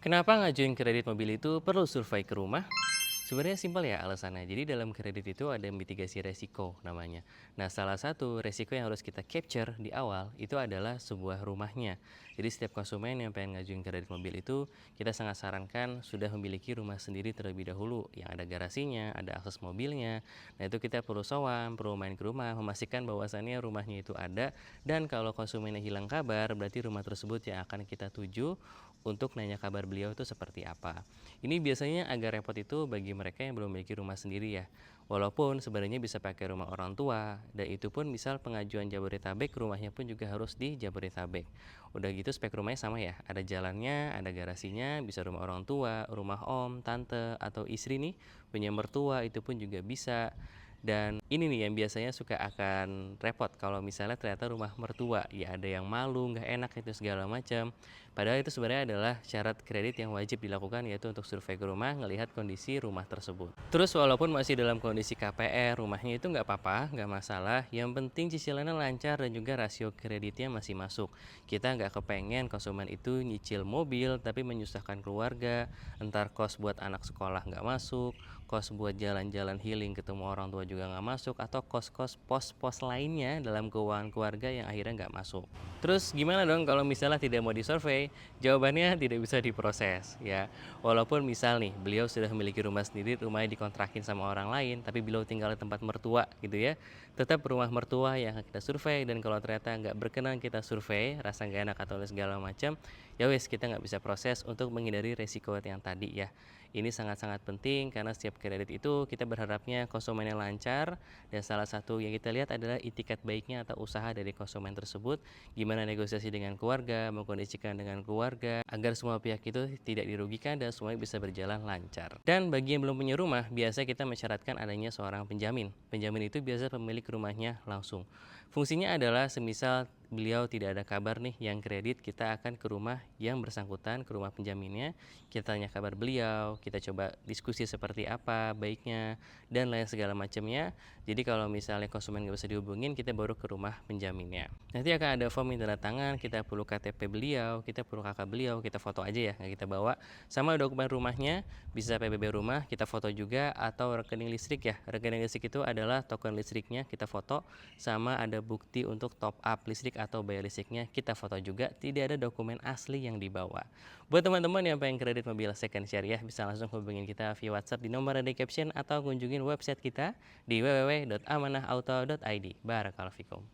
Kenapa ngajuin kredit mobil itu perlu survei ke rumah? Sebenarnya simpel ya alasannya. Jadi dalam kredit itu ada mitigasi resiko namanya. Nah, salah satu resiko yang harus kita capture di awal itu adalah sebuah rumahnya. Jadi setiap konsumen yang pengen ngajuin kredit mobil itu kita sangat sarankan sudah memiliki rumah sendiri terlebih dahulu yang ada garasinya, ada akses mobilnya. Nah, itu kita perlu sowan, perlu main ke rumah, memastikan bahwasannya rumahnya itu ada dan kalau konsumennya hilang kabar berarti rumah tersebut yang akan kita tuju untuk nanya kabar beliau itu seperti apa. Ini biasanya agak repot itu bagi mereka yang belum memiliki rumah sendiri ya. Walaupun sebenarnya bisa pakai rumah orang tua, dan itu pun misal pengajuan Jabodetabek, rumahnya pun juga harus di Jabodetabek. Udah gitu spek rumahnya sama ya, ada jalannya, ada garasinya, bisa rumah orang tua, rumah om, tante, atau istri nih, punya mertua itu pun juga bisa. Dan ini nih yang biasanya suka akan repot kalau misalnya ternyata rumah mertua, ya ada yang malu, nggak enak itu segala macam. Padahal itu sebenarnya adalah syarat kredit yang wajib dilakukan yaitu untuk survei ke rumah, ngelihat kondisi rumah tersebut. Terus walaupun masih dalam kondisi KPR, rumahnya itu nggak apa-apa, nggak masalah. Yang penting cicilannya lancar dan juga rasio kreditnya masih masuk. Kita nggak kepengen konsumen itu nyicil mobil tapi menyusahkan keluarga, entar kos buat anak sekolah nggak masuk, kos buat jalan-jalan healing ketemu orang tua juga nggak masuk, atau kos-kos pos-pos lainnya dalam keuangan keluarga yang akhirnya nggak masuk. Terus gimana dong kalau misalnya tidak mau disurvei? Jawabannya tidak bisa diproses ya. Walaupun misal nih beliau sudah memiliki rumah sendiri, rumahnya dikontrakin sama orang lain, tapi beliau tinggal di tempat mertua gitu ya. Tetap rumah mertua yang akan kita survei dan kalau ternyata nggak berkenan kita survei, rasa nggak enak atau segala macam, ya wes kita nggak bisa proses untuk menghindari resiko yang tadi ya. Ini sangat-sangat penting karena setiap kredit itu kita berharapnya konsumennya lancar dan salah satu yang kita lihat adalah itikat baiknya atau usaha dari konsumen tersebut, gimana negosiasi dengan keluarga, mengkondisikan dengan keluarga agar semua pihak itu tidak dirugikan dan semuanya bisa berjalan lancar. Dan bagi yang belum punya rumah, biasa kita mensyaratkan adanya seorang penjamin. Penjamin itu biasa pemilik rumahnya langsung. Fungsinya adalah semisal beliau tidak ada kabar nih yang kredit, kita akan ke rumah yang bersangkutan, ke rumah penjaminnya, kita tanya kabar beliau, kita coba diskusi seperti apa baiknya, dan lain segala macamnya. Jadi kalau misalnya konsumen nggak bisa dihubungin, kita baru ke rumah penjaminnya. Nanti akan ada form minta tanda tangan, kita perlu KTP beliau, kita perlu KK beliau, kita foto aja ya, nggak kita bawa. Sama dokumen rumahnya, bisa PBB rumah, kita foto juga, atau rekening listrik ya. Rekening listrik itu adalah token listriknya, kita foto, sama ada bukti untuk top up listrik atau bayar listriknya, kita foto juga, tidak ada dokumen asli yang dibawa. Buat teman-teman yang pengen kredit mobil second share ya, bisa langsung hubungin kita via WhatsApp di nomor ada di caption atau kunjungin website kita di www.amanahauto.id. Barakallahu fikum.